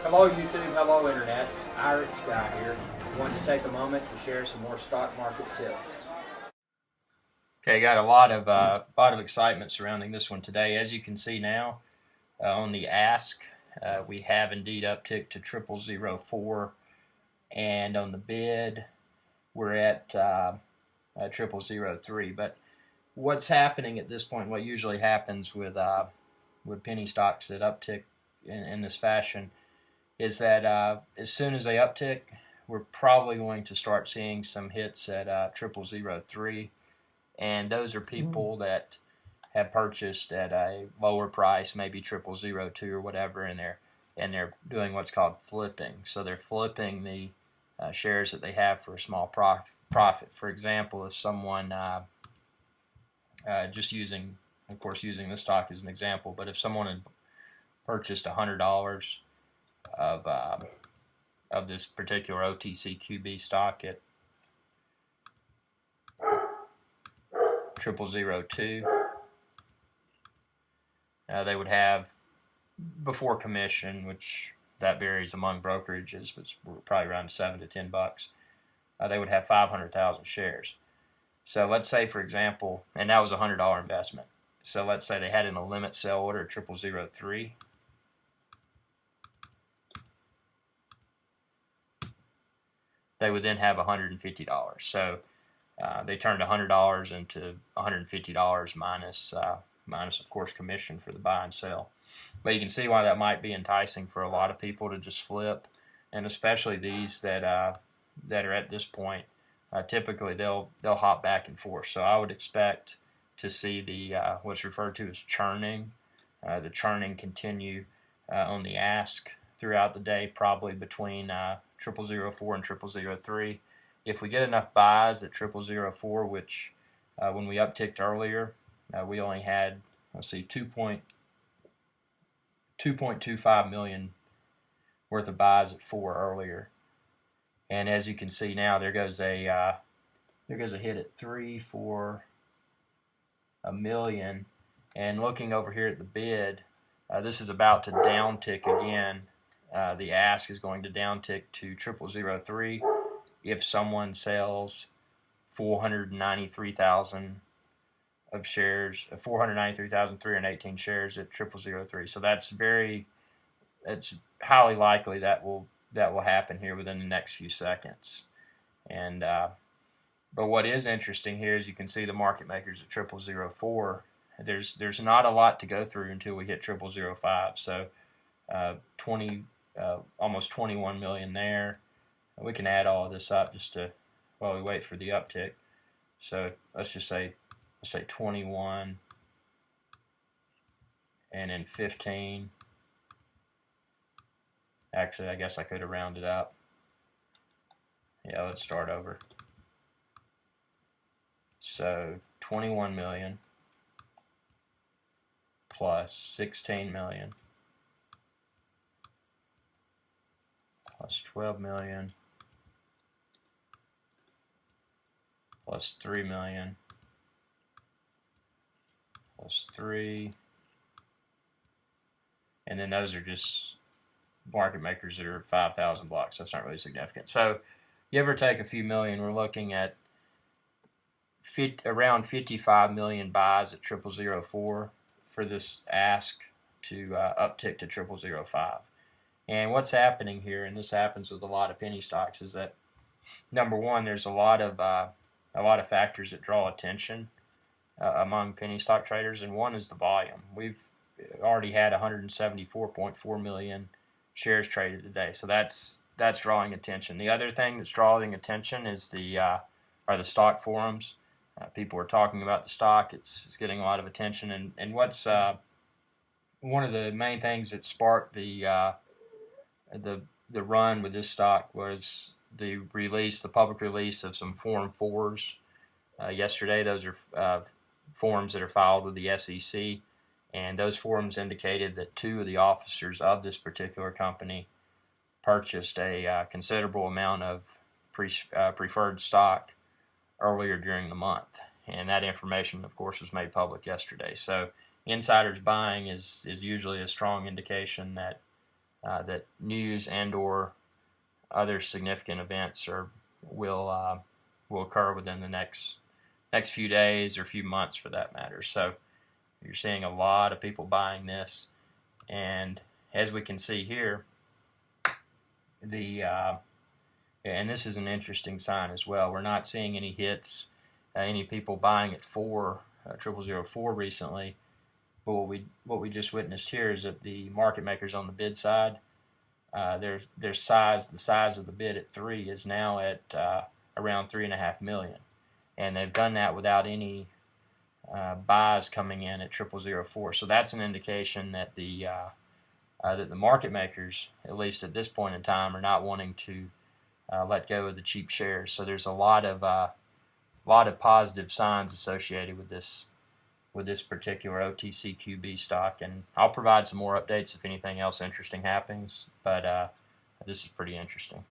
Hello YouTube, hello Internet. Irish Guy here. Wanted to take a moment to share some more stock market tips. Okay, got a lot of excitement surrounding this one today. As you can see now on the ask, we have indeed upticked to 0004, and on the bid we're at 0003. But what's happening at this point? What usually happens with penny stocks that uptick in this fashion is that as soon as they uptick, we're probably going to start seeing some hits at 0003. And those are people that have purchased at a lower price, maybe 0002 or whatever, and they're doing what's called flipping. So they're flipping the shares that they have for a small profit. For example, if someone just using, of course, using this stock as an example, but if someone had purchased $100 of this particular OTCQB stock at 0002, they would have, before commission, which that varies among brokerages, but probably around $7 to $10, they would have 500,000 shares. So let's say, for example, and that was a $100 investment. So let's say they had in a limit sell order at 0003. They would then have $150. So they turned $100 into $150 minus, of course, commission for the buy and sell. But you can see why that might be enticing for a lot of people to just flip, and especially these that are at this point. Typically, they'll hop back and forth. So I would expect to see the what's referred to as churning, the churning continue on the ask throughout the day, probably between 0004 and 0003. If we get enough buys at 0004, which when we upticked earlier, we only had, let's see, 2.25 million worth of buys at 4 earlier. And as you can see now, there goes a hit at 3 for $1 million. And looking over here at the bid, this is about to downtick again. The ask is going to downtick to 0003 if someone sells 493,000 of shares, 493,318 shares at 0003. So it's highly likely that will happen here within the next few seconds. And but what is interesting here is you can see the market makers at 0004. There's not a lot to go through until we hit 0005. So almost 21 million there. We can add all of this up just to while we wait for the uptick. So let's say 21 and then 15. Actually, I guess I could have rounded up. Yeah, let's start over. So 21 million plus 16 million plus 12 million plus 3 million plus 3, and then those are just market makers that are 5,000 blocks. That's not really significant. So you ever take a few million, we're looking at around 55 million buys at 0004 for this ask to uptick to 0005. And what's happening here, and this happens with a lot of penny stocks, is that number one, there's a lot of factors that draw attention among penny stock traders, and one is the volume. We've already had 174.4 million shares traded today, so that's drawing attention. The other thing that's drawing attention is are the stock forums. People are talking about the stock. It's getting a lot of attention, and what's one of the main things that sparked the run with this stock was the public release of some Form 4s yesterday. Those are forms that are filed with the SEC, and those forms indicated that 2 of the officers of this particular company purchased a considerable amount of preferred stock earlier during the month, and that information, of course, was made public yesterday. So insiders buying is usually a strong indication that that news and/or other significant events will occur within the next few days or few months, for that matter. So you're seeing a lot of people buying this, and as we can see here, and this is an interesting sign as well. We're not seeing any hits, any people buying at 0004 recently. But what we just witnessed here is that the market makers on the bid side, the size of the bid at 3 is now at around 3.5 million, and they've done that without any buys coming in at 0004. So that's an indication that the market makers, at least at this point in time, are not wanting to let go of the cheap shares. So there's a lot of positive signs associated with this particular OTCQB stock, and I'll provide some more updates if anything else interesting happens, but this is pretty interesting.